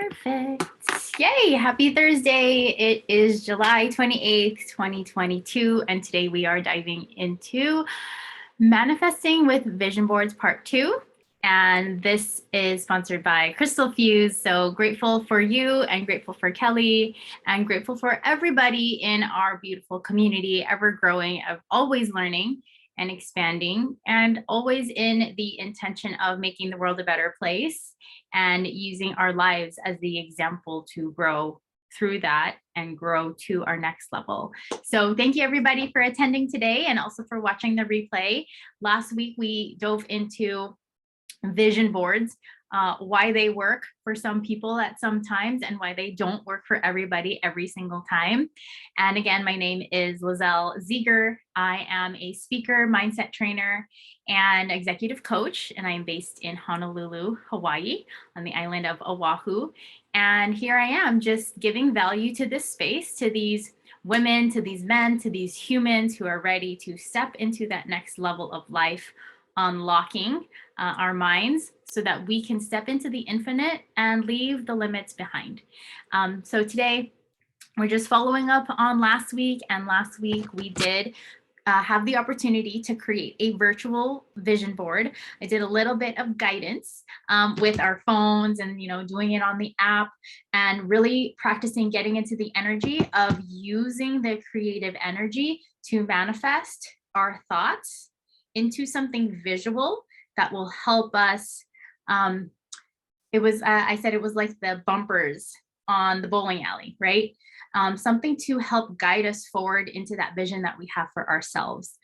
Perfect. Yay, happy Thursday. It is July 28th, 2022, and today we are diving into Manifesting with Vision Boards Part 2. And this is sponsored by Crystal Fuse. So grateful for you and grateful for Kelly and grateful for everybody in our beautiful community, ever growing, of always learning and expanding, and always in the intention of making the world a better place and using our lives as the example to grow through that and grow to our next level. So thank you everybody for attending today and also for watching the replay. Last week we dove into vision boards, why they work for some people at some times and why they don't work for everybody every single time. And again, my name is Lizel Zieger. I am a speaker, mindset trainer, and executive coach, and I'm based in Honolulu, Hawaii, on the island of Oahu. And here I am just giving value to this space, to these women, to these men, to these humans who are ready to step into that next level of life, unlocking our minds so that we can step into the infinite and leave the limits behind. So today we're just following up on last week, and last week we did have the opportunity to create a virtual vision board. I did a little bit of guidance with our phones and, doing it on the app and really practicing getting into the energy of using the creative energy to manifest our thoughts into something visual that will help us. I said it was like the bumpers on the bowling alley, right? Something to help guide us forward into that vision that we have for ourselves.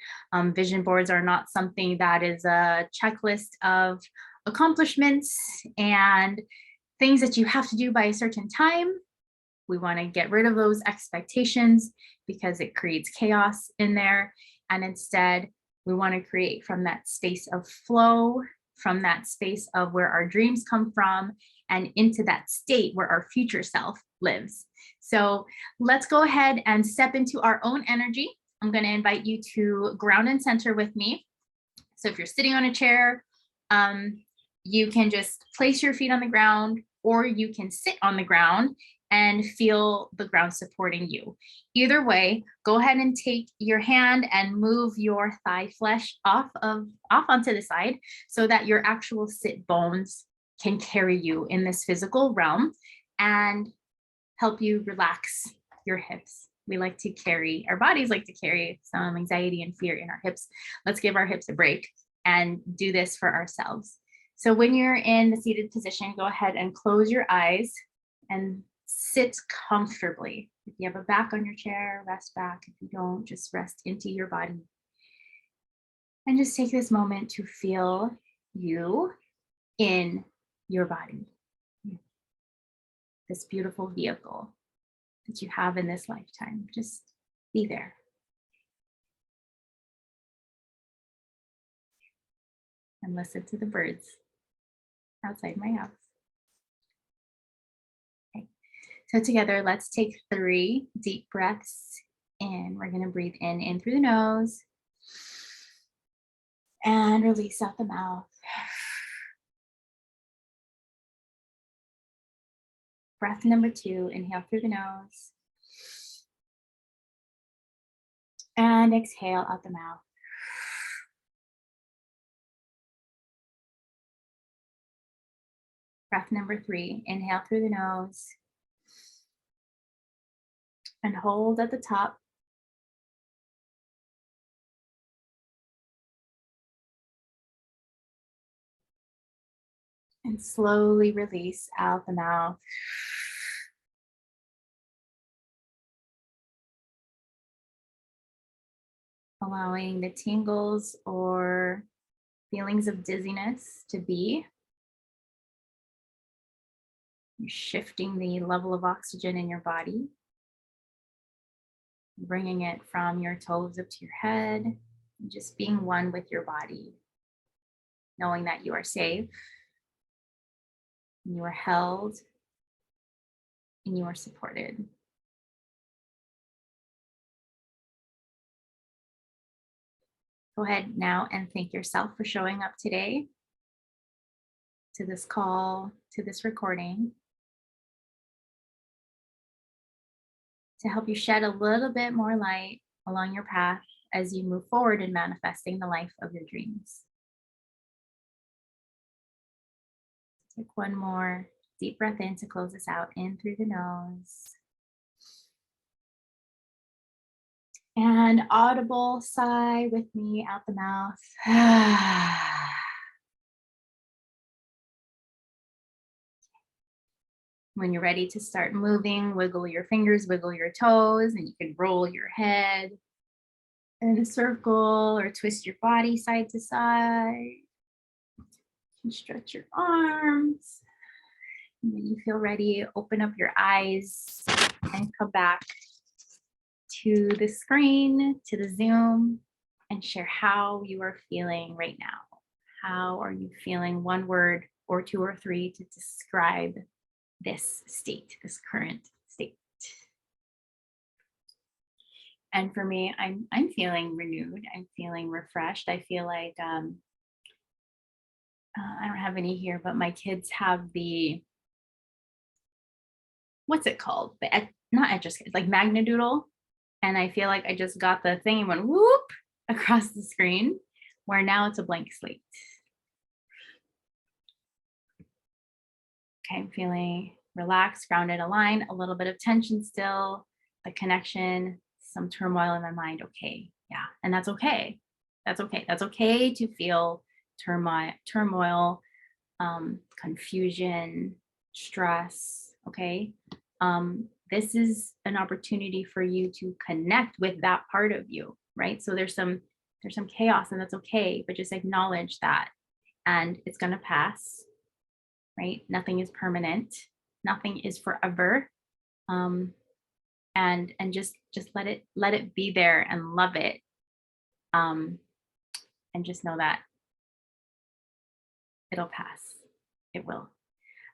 Vision boards are not something that is a checklist of accomplishments and things that you have to do by a certain time. We want to get rid of those expectations because it creates chaos in there. And instead, we want to create from that space of flow, from that space of where our dreams come from, and into that state where our future self lives. So let's go ahead and step into our own energy. I'm going to invite you to ground and center with me. So if you're sitting on a chair, you can just place your feet on the ground, or you can sit on the ground and feel the ground supporting you. Either way, go ahead and take your hand and move your thigh flesh off onto the side so that your actual sit bones can carry you in this physical realm and help you relax your hips. Our bodies like to carry some anxiety and fear in our hips. Let's give our hips a break and do this for ourselves. So when you're in the seated position, go ahead and close your eyes and sit comfortably. If you have a back on your chair, rest back. If you don't, just rest into your body. And just take this moment to feel you in your body. This beautiful vehicle that you have in this lifetime. Just be there. And listen to the birds outside my house. Okay. So together, let's take 3 deep breaths in. We're going to breathe in through the nose and release out the mouth. Breath number 2, inhale through the nose and exhale out the mouth. Breath number 3, inhale through the nose and hold at the top. And slowly release out the mouth. Allowing the tingles or feelings of dizziness to be. You're shifting the level of oxygen in your body, bringing it from your toes up to your head, and just being one with your body, knowing that you are safe, and you are held, and you are supported. Go ahead now and thank yourself for showing up today to this call, to this recording. to help you shed a little bit more light along your path as you move forward in manifesting the life of your dreams. Take one more deep breath in to close this out, in through the nose. And audible sigh with me out the mouth. When you're ready to start moving, wiggle your fingers, wiggle your toes, and you can roll your head in a circle or twist your body side to side. You can stretch your arms. And when you feel ready, open up your eyes and come back to the screen, to the Zoom, and share how you are feeling right now. How are you feeling? One word or two or three to describe this state, this current state. And for me, I'm feeling renewed. I'm feeling refreshed. I feel like I don't have any here, but my kids have the, what's it called? Not etch a sketch, like Magnadoodle. And I feel like I just got the thing and went whoop across the screen, where now it's a blank slate. Okay, I'm feeling relaxed, grounded, aligned, a little bit of tension still, the connection, some turmoil in my mind. Okay, yeah, and that's okay. That's okay. That's okay to feel turmoil, confusion, stress. Okay, this is an opportunity for you to connect with that part of you, right? So there's some chaos, and that's okay, but just acknowledge that, and it's gonna pass. Right? Nothing is permanent. Nothing is forever. And just let it be there and love it. And just know that it'll pass. It will.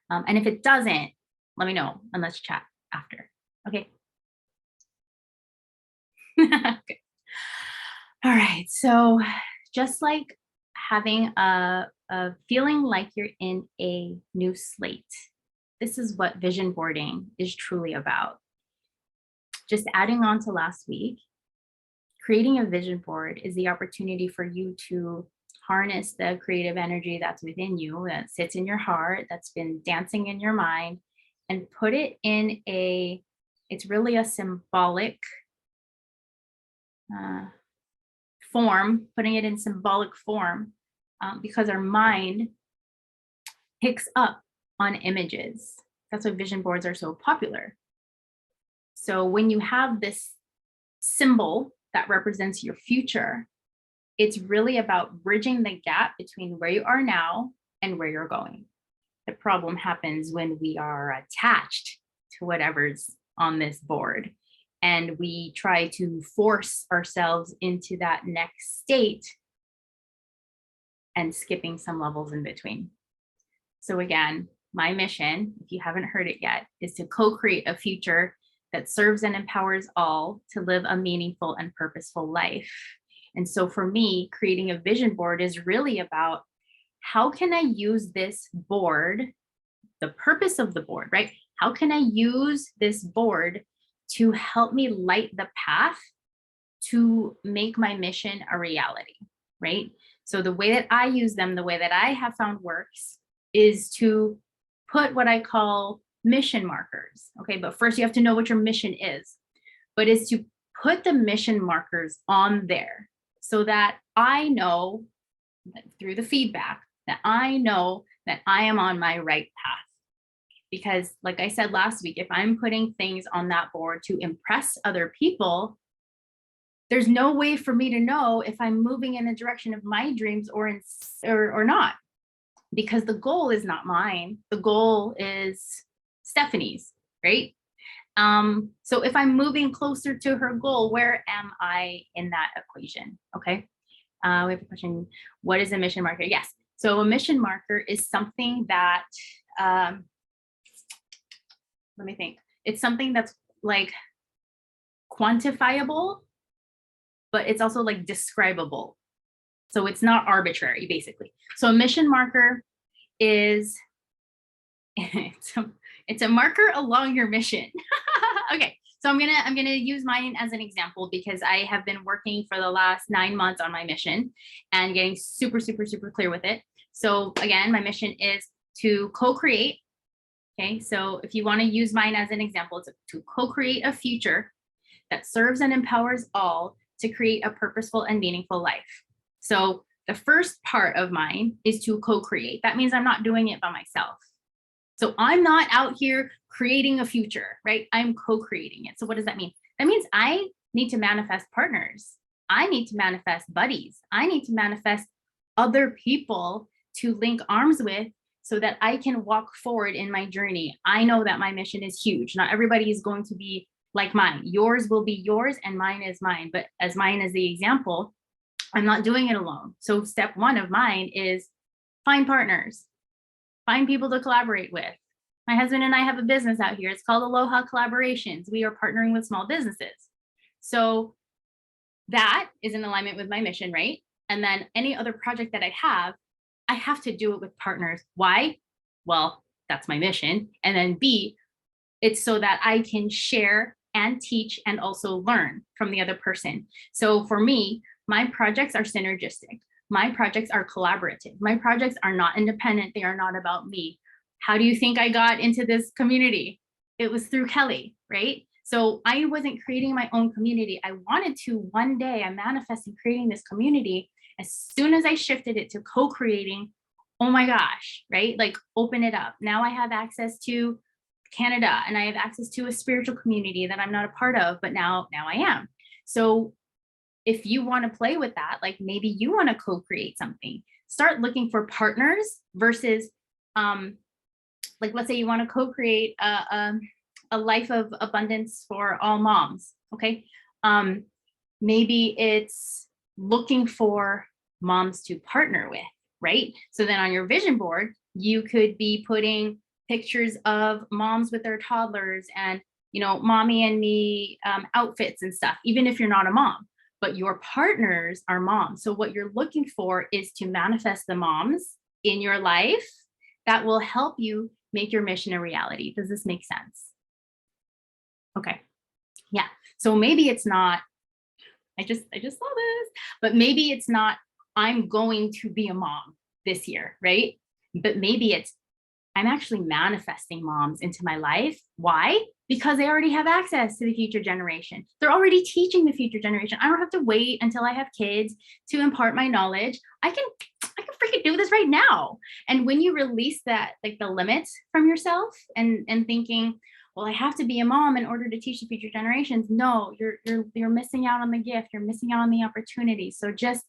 And if it doesn't, let me know and let's chat after. Okay. Okay. All right. So just like having a feeling like you're in a new slate. This is what vision boarding is truly about. Just adding on to last week, creating a vision board is the opportunity for you to harness the creative energy that's within you, that sits in your heart, that's been dancing in your mind, and put it in it's really a symbolic form, putting it in symbolic form, because our mind picks up on images. That's why vision boards are so popular. So when you have this symbol that represents your future, it's really about bridging the gap between where you are now and where you're going. The problem happens when we are attached to whatever's on this board, and we try to force ourselves into that next state and skipping some levels in between. So again, my mission, if you haven't heard it yet, is to co-create a future that serves and empowers all to live a meaningful and purposeful life. And so for me, creating a vision board is really about how can I use this board, the purpose of the board, right? How can I use this board to help me light the path to make my mission a reality, right? So the way that I use them, the way that I have found works, is to put what I call mission markers. Okay, but first you have to know what your mission is, but it's to put the mission markers on there so that I know that through the feedback that I know that I am on my right path. Because like I said last week, if I'm putting things on that board to impress other people, there's no way for me to know if I'm moving in the direction of my dreams or not, because the goal is not mine. The goal is Stephanie's, right? So if I'm moving closer to her goal, where am I in that equation? Okay. We have a question. What is a mission marker? Yes. So a mission marker is something that, let me think. It's something that's like quantifiable, but it's also like describable. So it's not arbitrary, basically. So a mission marker is, it's a marker along your mission. Okay, So I'm gonna use mine as an example because I have been working for the last 9 months on my mission and getting super, super, super clear with it. So again, my mission is to co-create. Okay, so if you want to use mine as an example, it's to co-create a future that serves and empowers all to create a purposeful and meaningful life. So the first part of mine is to co-create. That means I'm not doing it by myself. So I'm not out here creating a future, right? I'm co-creating it. So what does that mean? That means I need to manifest partners. I need to manifest buddies. I need to manifest other people to link arms with so that I can walk forward in my journey. I know that my mission is huge. Not everybody is going to be like mine. Yours will be yours and mine is mine. But as mine as the example, I'm not doing it alone. So step one of mine is find partners, find people to collaborate with. My husband and I have a business out here. It's called Aloha Collaborations. We are partnering with small businesses. So that is in alignment with my mission, right? And then any other project that I have to do it with partners. Why? Well, that's my mission. And then B, it's so that I can share and teach and also learn from the other person. So for me, my projects are synergistic. My projects are collaborative. My projects are not independent. They are not about me. How do you think I got into this community? It was through Kelly, right? So I wasn't creating my own community. I wanted to one day, I manifested creating this community. As soon as I shifted it to co-creating, oh my gosh, right? Like open it up. Now I have access to Canada and I have access to a spiritual community that I'm not a part of, but now I am. So if you want to play with that, like maybe you want to co-create something, start looking for partners versus, like let's say you want to co-create a life of abundance for all moms. Okay. Maybe it's looking for moms to partner with, right? So then on your vision board, you could be putting pictures of moms with their toddlers and, you know, mommy and me outfits and stuff, even if you're not a mom, but your partners are moms. So what you're looking for is to manifest the moms in your life that will help you make your mission a reality. Does this make sense? Okay. Yeah. So maybe it's not, I just saw this, but maybe it's not, I'm going to be a mom this year, right? But maybe it's, I'm actually manifesting moms into my life. Why? Because they already have access to the future generation. They're already teaching the future generation. I don't have to wait until I have kids to impart my knowledge. I can freaking do this right now. And when you release that, like the limits from yourself and thinking, well, I have to be a mom in order to teach the future generations. No, you're missing out on the gift. You're missing out on the opportunity. So just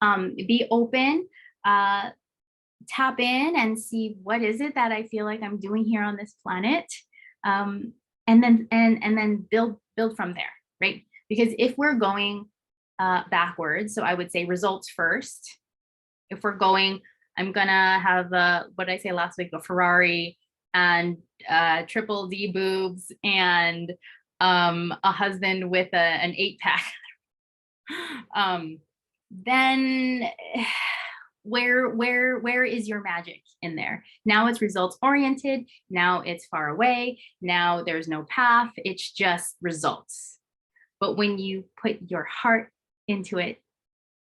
be open, tap in and see what is it that I feel like I'm doing here on this planet. And then build from there, right? Because if we're going backwards, so I would say results first. If we're going, I'm gonna have what did I say last week, a Ferrari and triple D boobs and a husband with an 8-pack. Then where is your magic in there? Now it's results oriented. Now it's far away. Now there's no path. It's just results. But when you put your heart into it,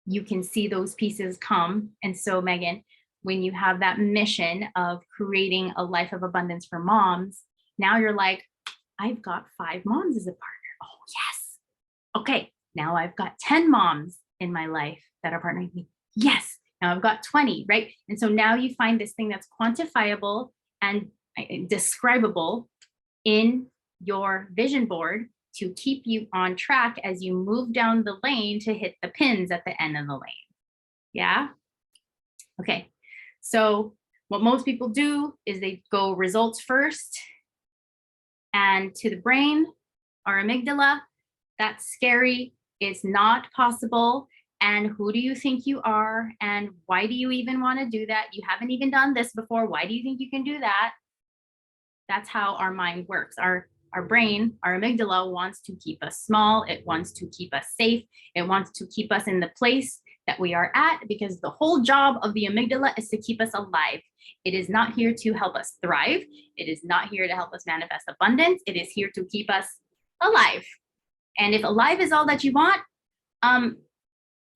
you can see those pieces come. And so Megan, when you have that mission of creating a life of abundance for moms, now you're like, I've got 5 moms as a partner. Oh yes. Okay. Now I've got 10 moms in my life that are partnering with me. Yes. Now I've got 20, right? And so now you find this thing that's quantifiable and describable in your vision board to keep you on track as you move down the lane to hit the pins at the end of the lane. Yeah? Okay. So what most people do is they go results first and to the brain, our amygdala, that's scary. It's not possible. And who do you think you are? And why do you even want to do that? You haven't even done this before. Why do you think you can do that? That's how our mind works. Our brain, our amygdala wants to keep us small. It wants to keep us safe. It wants to keep us in the place that we are at because the whole job of the amygdala is to keep us alive. It is not here to help us thrive. It is not here to help us manifest abundance. It is here to keep us alive. And if alive is all that you want,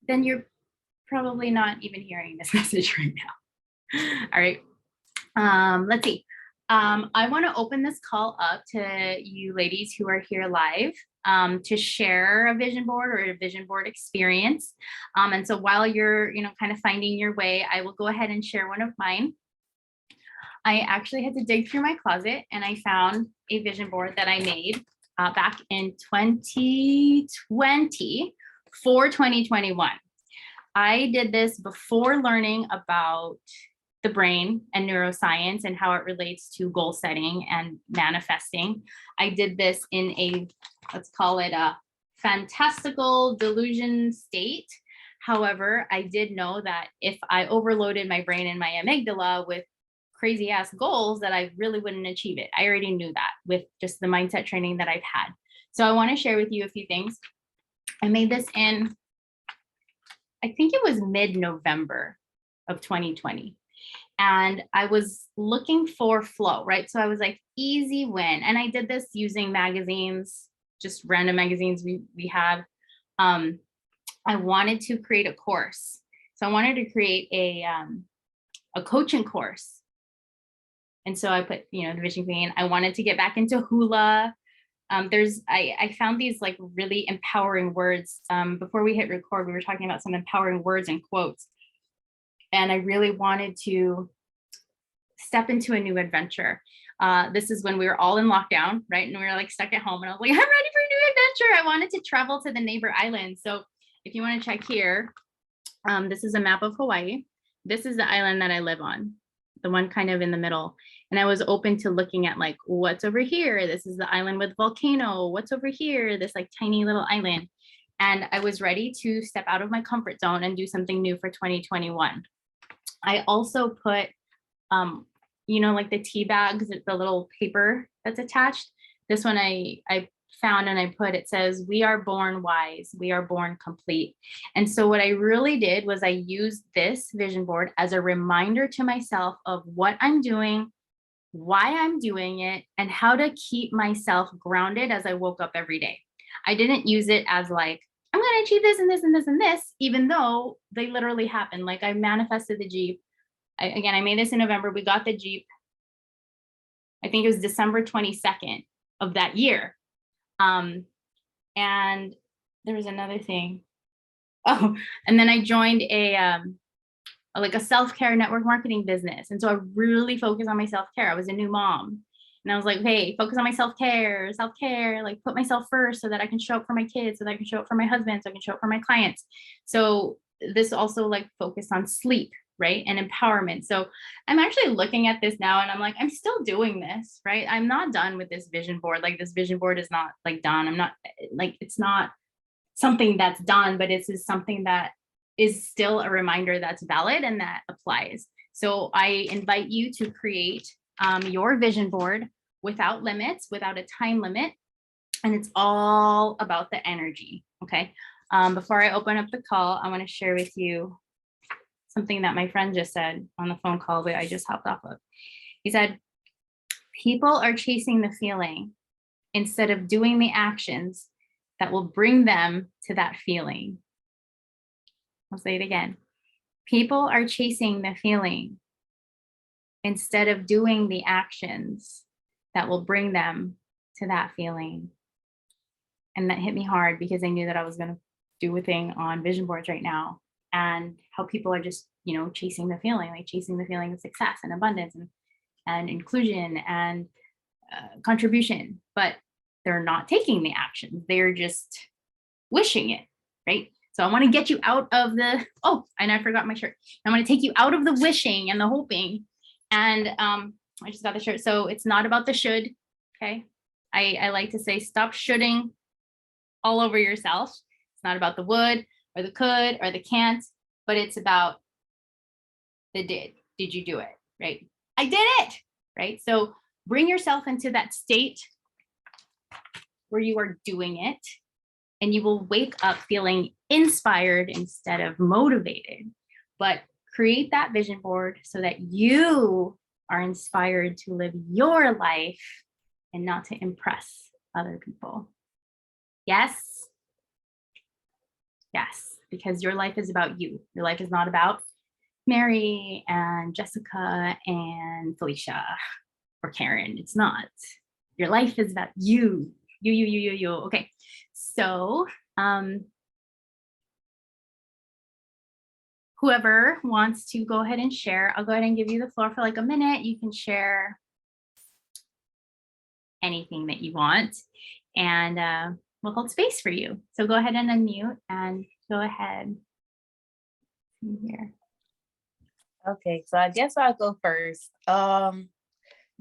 then you're probably not even hearing this message right now. All right. Let's see. I want to open this call up to you ladies who are here live to share a vision board or a vision board experience. And so while you're, kind of finding your way, I will go ahead and share one of mine. I actually had to dig through my closet and I found a vision board that I made back in 2020 for 2021. I did this before learning about the brain and neuroscience and how it relates to goal setting and manifesting. I did this in a, let's call it a fantastical delusion state. However, I did know that if I overloaded my brain and my amygdala with crazy ass goals, that I really wouldn't achieve it. I already knew that with just the mindset training that I've had. So I want to share with you a few things. I made this in, I think it was mid-November of 2020. And I was looking for flow, right? So I was like, easy win. And I did this using magazines, just random magazines we have. I wanted to create a course. So I wanted to create a coaching course. And so I put, the Vision Queen. I wanted to get back into hula. I found these like really empowering words. Before we hit record, we were talking about some empowering words and quotes. And I really wanted to step into a new adventure. This is when we were all in lockdown, right? And we were like stuck at home and I was like, I'm ready for a new adventure. I wanted to travel to the neighbor island. So if you want to check here, this is a map of Hawaii. This is the island that I live on, the one kind of in the middle. And I was open to looking at like, what's over here? This is the island with volcano. What's over here? This like tiny little island. And I was ready to step out of my comfort zone and do something new for 2021. I also put, like the tea bags, the little paper that's attached. This one I found and I put, it says, we are born wise, we are born complete. And so what I really did was I used this vision board as a reminder to myself of what I'm doing, why I'm doing it, and how to keep myself grounded as I woke up every day. I didn't use it as like, I'm going to achieve this and this and this and this, even though they literally happened. Like I manifested the Jeep. I made this in November. We got the Jeep. I think it was December 22nd of that year. And there was another thing. Oh, and then I joined a self-care network marketing business. And so I really focused on my self-care. I was a new mom. And I was like, hey, focus on my self-care, like put myself first so that I can show up for my kids, so that I can show up for my husband, so I can show up for my clients. So this also like focused on sleep, right? And empowerment. So I'm actually looking at this now and I'm like, I'm still doing this, right? I'm not done with this vision board. Like this vision board is not like done. I'm not like, it's not something that's done, but it's something that is still a reminder that's valid and that applies. So I invite you to create your vision board without limits, without a time limit. And it's all about the energy, okay? Before I open up the call, I wanna share with you something that my friend just said on the phone call that I just hopped off of. He said, people are chasing the feeling instead of doing the actions that will bring them to that feeling. I'll say it again. People are chasing the feeling instead of doing the actions that will bring them to that feeling. And that hit me hard because I knew that I was going to do a thing on vision boards right now and how people are just, chasing the feeling, like chasing the feeling of success and abundance and inclusion and contribution, but they're not taking the action. They're just wishing it, right? So I want to get you out of the, oh, and I forgot my shirt. I want to take you out of the wishing and the hoping. And I just got the shirt. So it's not about the should, okay? I like to say, stop shoulding all over yourself. It's not about the would or the could or the can't, but it's about the did. Did you do it, right? I did it, right? So bring yourself into that state where you are doing it and you will wake up feeling inspired instead of motivated. But create that vision board so that you are inspired to live your life and not to impress other people. Yes. Yes, because your life is about you. Your life is not about Mary and Jessica and Felicia or Karen. It's not. Your life is about you. You. Okay. So, whoever wants to go ahead and share, I'll go ahead and give you the floor for like a minute. You can share anything that you want, and we'll hold space for you. So go ahead and unmute and go ahead here. Okay, so I guess I'll go first.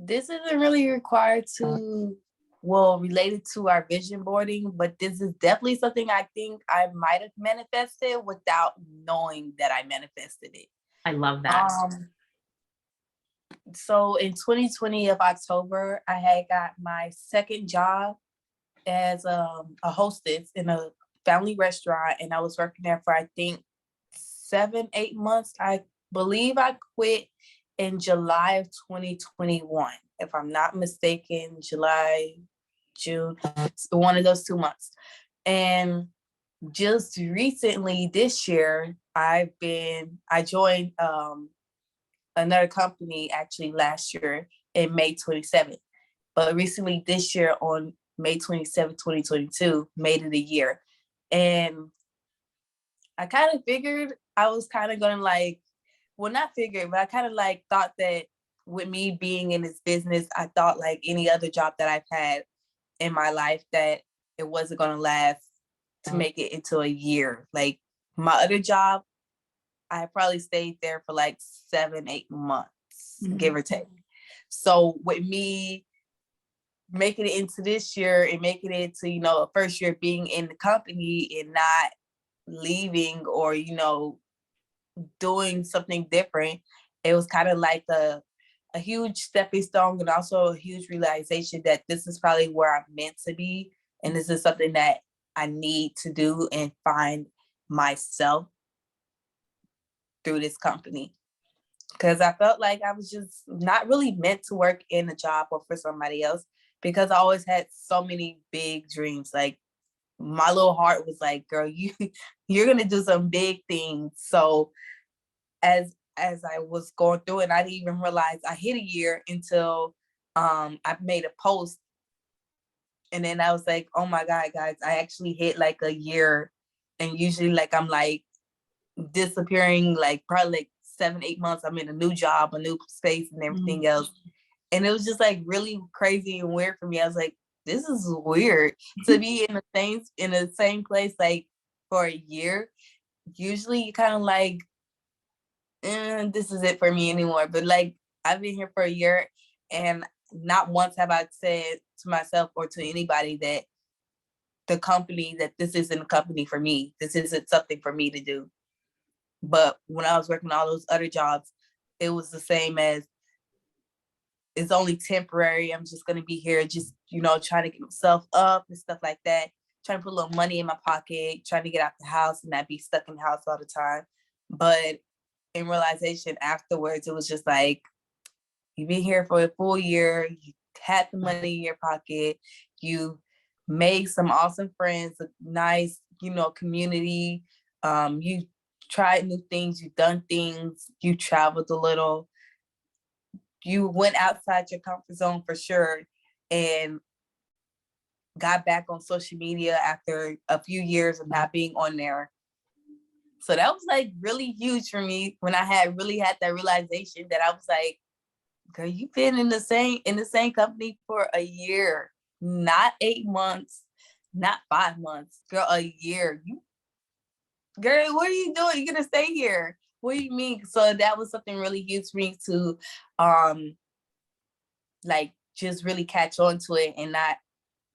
This isn't really required to, related to our vision boarding, but this is definitely something I think I might have manifested without knowing that I manifested it. I love that. So in 2020 of October, I had got my second job as a hostess in a family restaurant, and I was working there for I think 7-8 months. I believe I quit in July of 2021, if I'm not mistaken. July, June, one of those 2 months. And just recently this year, I joined another company actually last year in May 27th. But recently this year on May 27th, 2022, made it a year. And I kind of figured I was kind of gonna not figured, but I kind of thought that with me being in this business, I thought like any other job that I've had in my life that it wasn't gonna last to make it into a year. Like my other job, I probably stayed there for like 7-8 months, give or take. So with me making it into this year and making it to, a first year being in the company and not leaving or, doing something different, it was kind of like a huge stepping stone and also a huge realization that this is probably where I'm meant to be. And this is something that I need to do and find myself through this company. Because I felt like I was just not really meant to work in a job or for somebody else, because I always had so many big dreams. Like my little heart was like, girl, you're gonna do some big things. So as I was going through it, I didn't even realize I hit a year until I made a post. And then I was like, oh my God, guys, I actually hit like a year. And usually like I'm like disappearing, like probably like 7-8 months. I'm in a new job, a new space and everything else. And it was just like really crazy and weird for me. I was like, this is weird to be in the same place like for a year. Usually you kind of like, this is it for me anymore. But like I've been here for a year and not once have I said to myself or to anybody that this isn't a company for me. This isn't something for me to do. But when I was working all those other jobs, it was the same as, it's only temporary. I'm just gonna be here, just trying to get myself up and stuff like that. Trying to put a little money in my pocket, trying to get out the house and not be stuck in the house all the time. But in realization afterwards, it was just like, you've been here for a full year. You had the money in your pocket. You made some awesome friends, a nice, community. You tried new things. You've done things. You traveled a little. You went outside your comfort zone for sure and got back on social media after a few years of not being on there. So that was like really huge for me when I really had that realization that I was like, girl, you've been in the same company for a year, not 8 months, not 5 months, girl, a year. Girl, what are you doing? You're gonna stay here. What do you mean? So that was something really huge for me to like just really catch on to it and not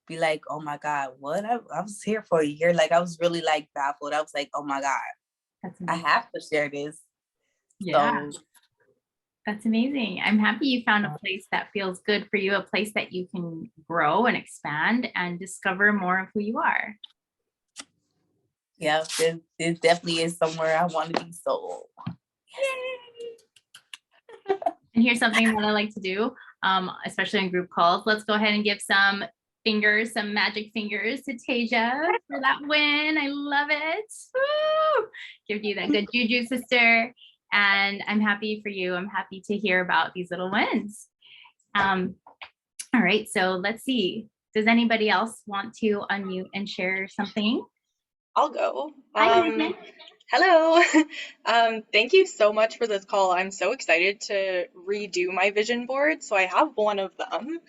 be like, oh my God, what? I was here for a year. Like I was really like baffled. I was like, oh my God, I have to share this. Yeah. So That's amazing. I'm happy you found a place that feels good for you, a place that you can grow and expand and discover more of who you are. Yeah, it definitely is somewhere I want to be sold. And here's something that I like to do, especially in group calls. Let's go ahead and give some fingers, some magic fingers to Tasia for that win. I love it. Woo! Give you that good juju, sister. And I'm happy for you. I'm happy to hear about these little wins. All right, so let's see. Does anybody else want to unmute and share something? I'll go. Hi, Megan. Hello. Thank you so much for this call. I'm so excited to redo my vision board. So I have one of them.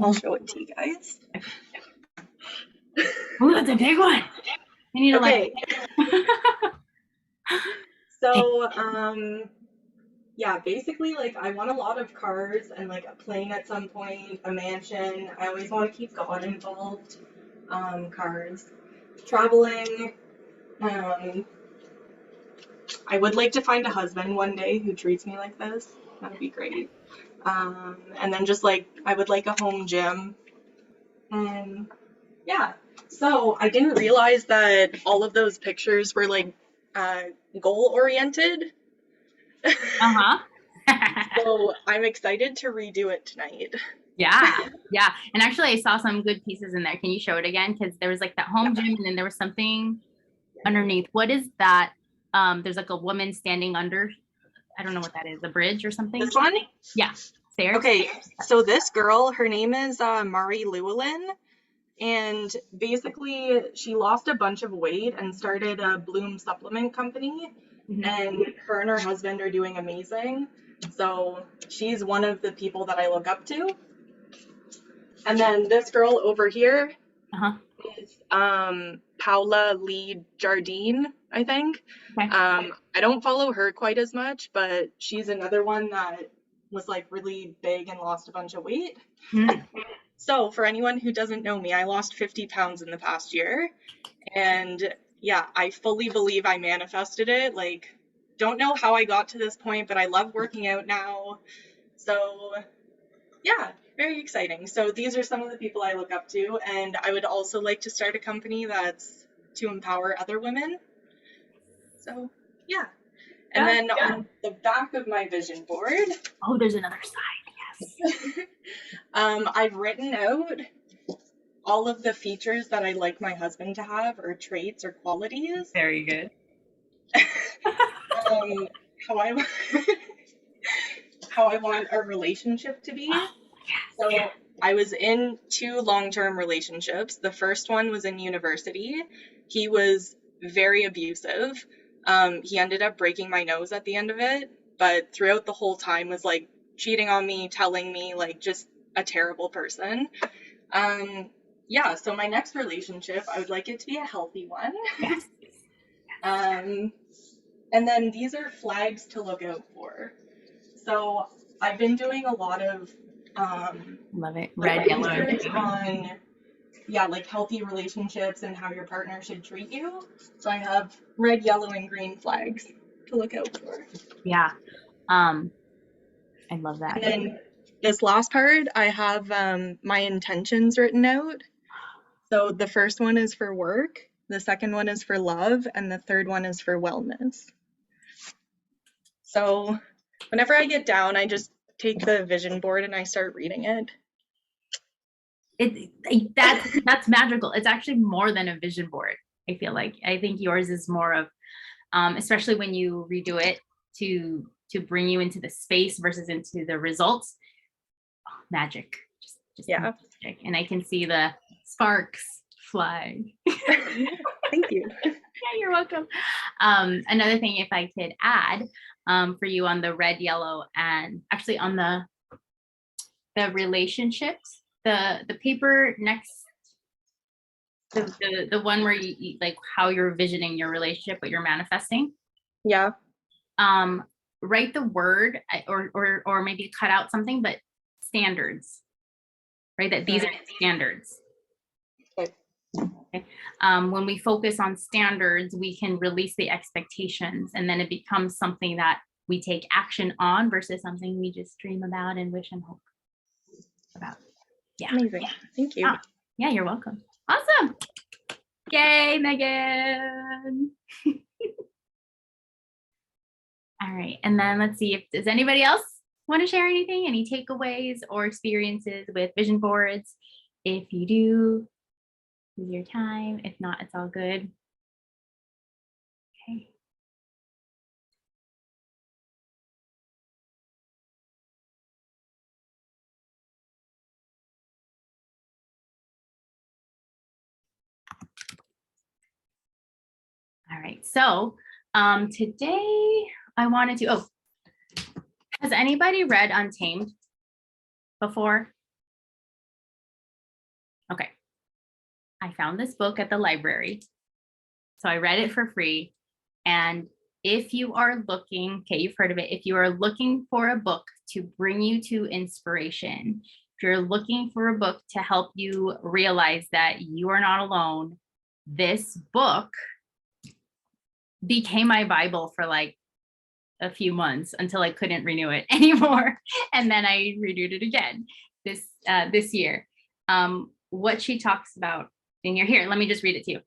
I'll show it to you guys. Oh, that's a big one. I need to Okay. So, yeah, basically, like, I want a lot of cars and like a plane at some point, a mansion. I always want to keep God involved. Cars, traveling. I would like to find a husband one day who treats me like this. That would be great. And then just like, I would like a home gym. And yeah, so I didn't realize that all of those pictures were like goal oriented. Uh-huh. So I'm excited to redo it tonight. Yeah. And actually, I saw some good pieces in there. Can you show it again? Because there was like that home gym, and then there was something underneath. What is that? There's like a woman standing under, I don't know what that is, a bridge or something? This one? Yeah. Stairs. Okay, so this girl, her name is Mari Llewellyn, and basically she lost a bunch of weight and started a Bloom supplement company, and her and her husband are doing amazing. So she's one of the people that I look up to. And then this girl over here is Paula Lee Jardine, I think. Okay. I don't follow her quite as much, but she's another one that was like really big and lost a bunch of weight. So for anyone who doesn't know me, I lost 50 pounds in the past year. And yeah, I fully believe I manifested it. Like, don't know how I got to this point, but I love working out now. So yeah, very exciting. So these are some of the people I look up to, and I would also like to start a company that's to empower other women. So yeah. And then on the back of my vision board, oh, there's another side. Yes. I've written out all of the features that I like my husband to have, or traits or qualities. Very good. How I want our relationship to be. So I was in 2 long-term relationships. The first one was in university. He was very abusive. He ended up breaking my nose at the end of it, but throughout the whole time was like cheating on me, telling me, like, just a terrible person. Yeah, so my next relationship, I would like it to be a healthy one. Yes. And then these are flags to look out for. So I've been doing a lot of love it. Red, yellow, and green. On like healthy relationships and how your partner should treat you. So I have red, yellow, and green flags to look out for. Yeah. I love that. And then this last part, I have my intentions written out. So the first one is for work, the second one is for love, and the third one is for wellness. So whenever I get down, I just take the vision board and I start reading it. That's magical. It's actually more than a vision board. I feel like, I think yours is more of, especially when you redo it to bring you into the space versus into the results. Oh, magic. Just yeah. Magic. And I can see the sparks fly. Thank you. Yeah, you're welcome. Another thing, if I could add, for you on the red, yellow, and actually on the relationships, the paper next, the one where you like how you're visioning your relationship, what you're manifesting. Yeah. Write the word or maybe cut out something, but standards, right? That these are standards. Okay. When we focus on standards, we can release the expectations, and then it becomes something that we take action on versus something we just dream about and wish and hope about. Yeah. Amazing. Thank you. Yeah, you're welcome. Awesome. Yay, Megan. All right. And then let's see if does anybody else want to share anything, any takeaways or experiences with vision boards? If you do, use your time. If not, it's all good. Okay. All right, so today I wanted to, has anybody read Untamed before? Okay, I found this book at the library, so I read it for free. And if you are looking, okay, you've heard of it, if you are looking for a book to bring you to inspiration, if you're looking for a book to help you realize that you are not alone, this book became my Bible for like a few months until I couldn't renew it anymore. And then I renewed it again this year. What she talks about, and you're here, let me just read it to you.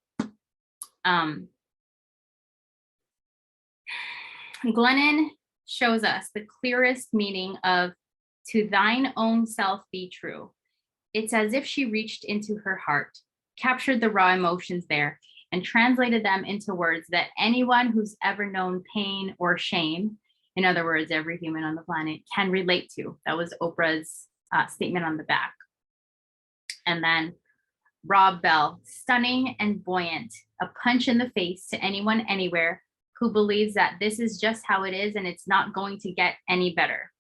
Glennon shows us the clearest meaning of "to thine own self be true." It's as if she reached into her heart, captured the raw emotions there, and translated them into words that anyone who's ever known pain or shame, in other words, every human on the planet, can relate to. That was Oprah's statement on the back. And then Rob Bell, stunning and buoyant, a punch in the face to anyone anywhere who believes that this is just how it is and it's not going to get any better.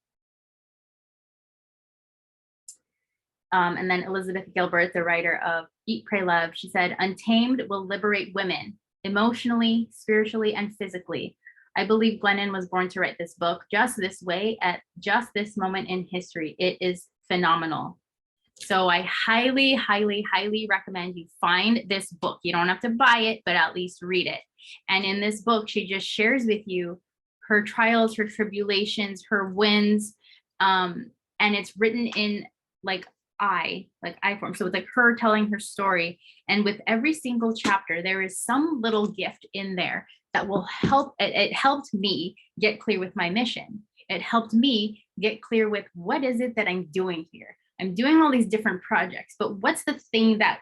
And then Elizabeth Gilbert, the writer of Eat, Pray, Love, she said, "Untamed will liberate women emotionally, spiritually, and physically. I believe Glennon was born to write this book just this way at just this moment in history. It is phenomenal." So I highly, highly, highly recommend you find this book. You don't have to buy it, but at least read it. And in this book, she just shares with you her trials, her tribulations, her wins. And it's written in like I form. So it's like her telling her story. And with every single chapter, there is some little gift in there that will help. It helped me get clear with my mission. It helped me get clear with what is it that I'm doing here. I'm doing all these different projects, but what's the thing that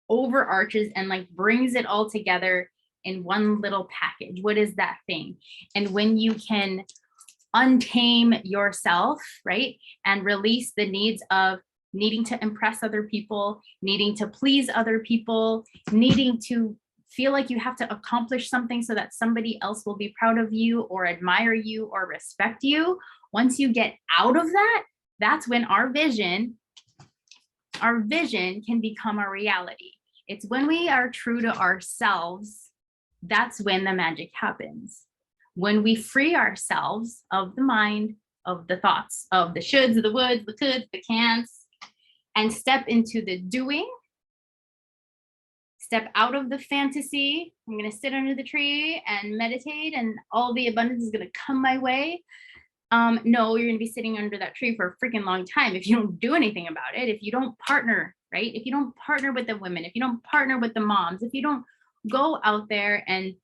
overarches and like brings it all together in one little package? What is that thing? And when you can untame yourself, right, and release the needs of needing to impress other people, needing to please other people, needing to feel like you have to accomplish something so that somebody else will be proud of you or admire you or respect you. Once you get out of that, that's when our vision can become a reality. It's when we are true to ourselves, that's when the magic happens. When we free ourselves of the mind, of the thoughts, of the shoulds, the woulds, the coulds, the can'ts, and step into the doing, step out of the fantasy. I'm going to sit under the tree and meditate and all the abundance is going to come my way. No, you're going to be sitting under that tree for a freaking long time if you don't do anything about it, if you don't partner, right? If you don't partner with the women, if you don't partner with the moms, if you don't go out there and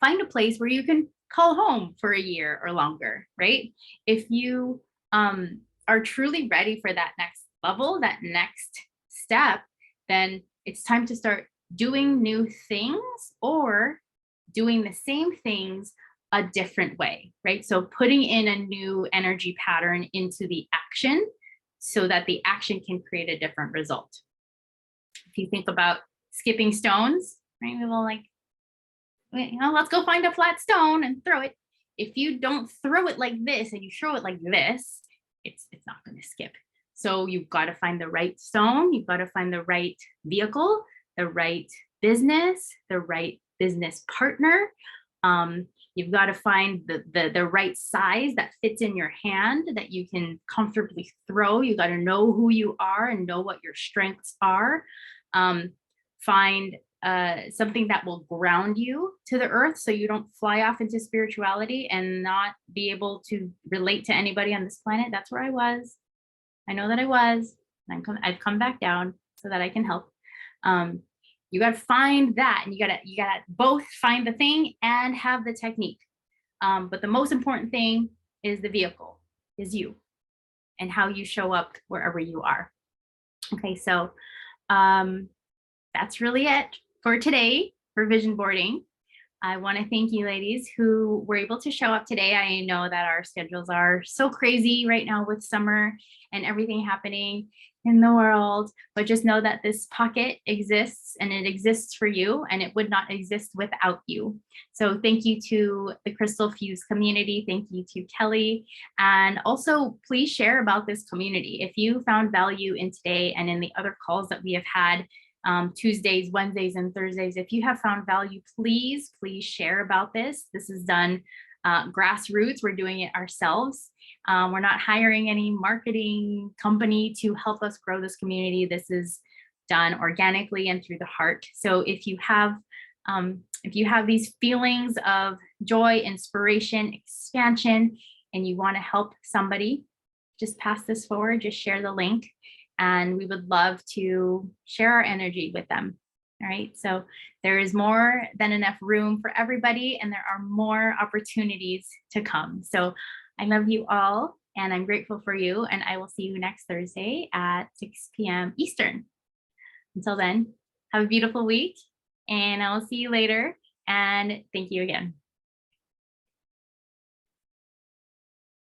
find a place where you can call home for a year or longer, right? If you are truly ready for that next level, that next step, then it's time to start doing new things or doing the same things a different way, right? So putting in a new energy pattern into the action so that the action can create a different result. If you think about skipping stones, right? We will like, you know, let's go find a flat stone and throw it. If you don't throw it like this and you throw it like this, it's not going to skip. So you've got to find the right stone. You've got to find the right vehicle, the right business, the right business partner. You've got to find the right size that fits in your hand that you can comfortably throw. You got to know who you are and know what your strengths are. Find something that will ground you to the earth so you don't fly off into spirituality and not be able to relate to anybody on this planet. That's where I was. I know that I was. I've come back down so that I can help. You got to find that, and you got to both find the thing and have the technique. But the most important thing is the vehicle, is you, and how you show up wherever you are. Okay, so that's really it for today for vision boarding. I want to thank you ladies who were able to show up today. I know that our schedules are so crazy right now with summer and everything happening in the world, but just know that this pocket exists and it exists for you and it would not exist without you. So thank you to the Crystal Fuse community. Thank you to Kelly. And also please share about this community. If you found value in today and in the other calls that we have had, Tuesdays, Wednesdays, and Thursdays. If you have found value, please share about this. This is done grassroots. We're doing it ourselves. We're not hiring any marketing company to help us grow this community. This is done organically and through the heart. So if you have these feelings of joy, inspiration, expansion, and you want to help somebody, just pass this forward, just share the link. And we would love to share our energy with them. All right, so there is more than enough room for everybody, and there are more opportunities to come. So I love you all, and I'm grateful for you, and I will see you next Thursday at 6 p.m. Eastern. Until then, have a beautiful week, and I will see you later, and thank you again.